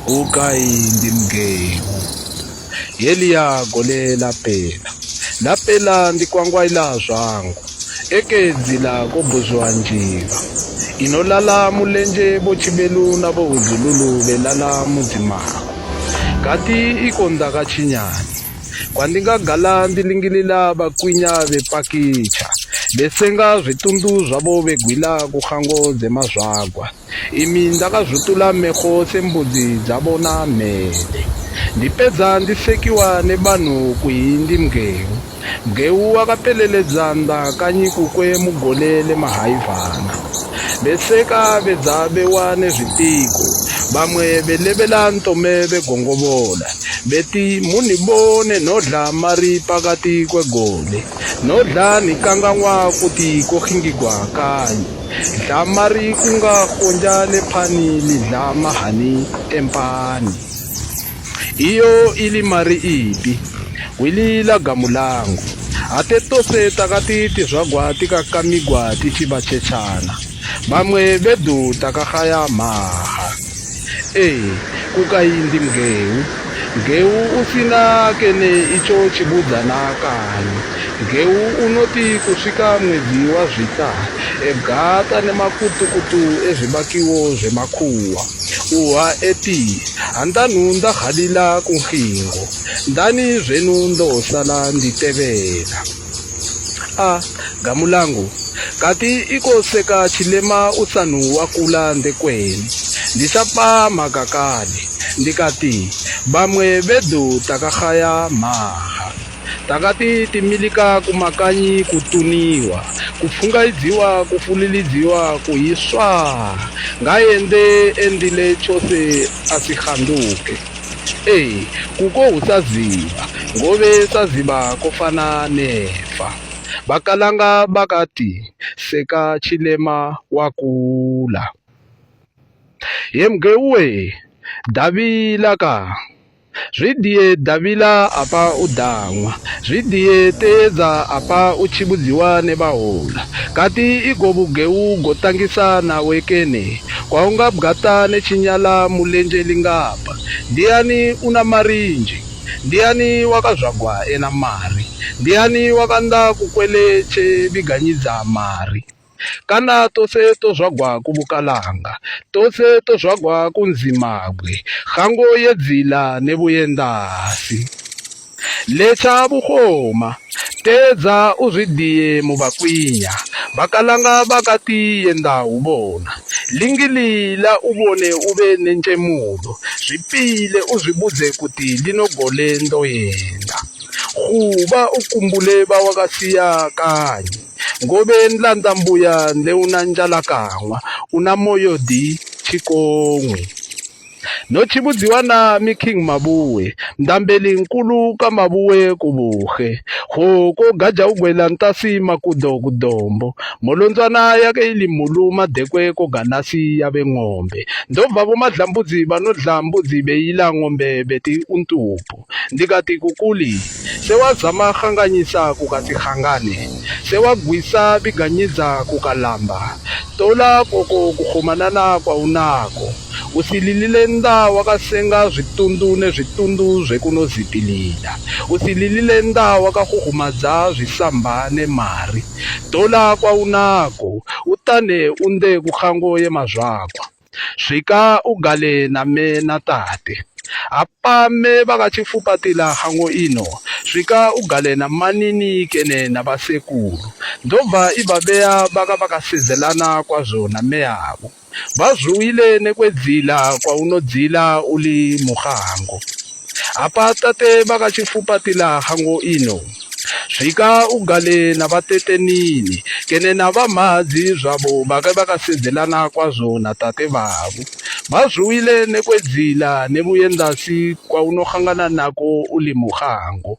ukayindi mgewu yeliya gole lapela ndikwangwaila zvangu ekedzila kobuzwa njiva inolala mulenje bochibelu na bouzululu belala mudzimako kati ikonda kachinyani kwandingagala ndilingilila bakwinya bepakicha besenga zvitundu zvavo begwila kuhango dzemazvagwa imi ndakazvutula meho sembudzi dzavona mhele ndipedza ndisekiwa nebanhu kuhindi mgewu akapeleledza ndakanyi kukwe mugole lemahaivhana beseka bedza bewa nezvitiko bamwe belebela ntome begongobola beti munibone nodla mari pakati kwegole nodla nikangangwa kuti kohingigwa kanyi dla mari kunga konja lephani lidla mahani empani iyo ili mari ipi wilila gamu langu ate tose takati tizvagwa tikakamigwa tichivachechana bamwe bedu takahaya maha kukayindi mgewu usina kene icho chibudzana kanyi mgewu unoti kusvika mwedzi wazvita egata nemakutukutu ezvibakiwo zvemakhuwa uha eti handanhu ndahalila kunhingo ndani zvenu ndosala nditevera gamu langu kati ikoseka chilema usanhu wakula ndekweni ndisapa makakali ndikati bamwe bedu takahaya maha takati timilika kumakanyi kutuniwa kupfungaidziwa kufulilidziwa kuiswa ngaende endile chose asihanduke kuko usaziva ngove saziva kofana nefa bakalanga bakati seka chilema wakula yemgeuwe davila ka zvidiye davila apa udamwa zvidiye tedza apa uchibudziwa nebahola kati igobugeu gotangisa nawe kene kwaungabwata nechinyala mulenje lingapa ndiani una marinji ndiani wakazvagwa ena mari ndiani wakanda kukweleche biganyidza mari kana tose tozvagwa kubukalanga tose tozvagwa kunzimabwe hango yedzila nebuyendasi lecha buhoma tedza uzvidiye mubakwinya bakalanga bakati yenda ubona lingilila ubone ube nenchemulo zvipile uzvibudze kuti linogole ndoyenda huba ukumbule bawakasiya kanyi ngobe nlanda mbuya ndeunanjala kamwa una moyo di chikongwe nochibudziwa nami King Mabuwe ndambeli nkulu kamabuwe kubuhe hoko gaja ugwela ntasi makudo kudombo molonzwana yake ili mulu madekwe koganasi yabe ng'ombe ndovavo madlambudzi banodlambudzi beila ng'ombe beti untupu ndikati kukuli sewazama hanganyisa kukati hangane sewagwisa biganyiza kukalamba tola koko kuhumanana kwa unako usililile nda wakasenga zvitundu nezvitundu zvekunozipilila usililile nda wakahuhumadza zvisamba nemari tola kwa unako utane unde kuhango yemazvakwa svika ugale name natate apame vakachifupatila hango ino svika ugale na manini kene na vasekulu ndobva ibabeya baka vakasezelana kwazvo name yavo vazvuwile nekwedzila kwaunodzila uli muhango apa tate vakachifupatila hango ino svika ugale na vatetenini kene na vamhadzi zvavo vake vakasedzelana kwazvo natate vavo vazvuwile nekwedzila nebuyendasi kwaunohangana nako uli muhango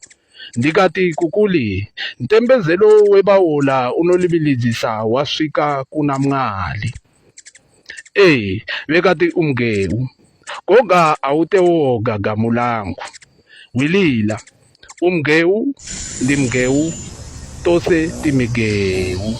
ndikati kukuli ntembezelo webawola unolibilidzisa wasvika kuna mwali bekati umgewu koga awutewoga gamu langu wilila umgewu ndimgewu tose timigewu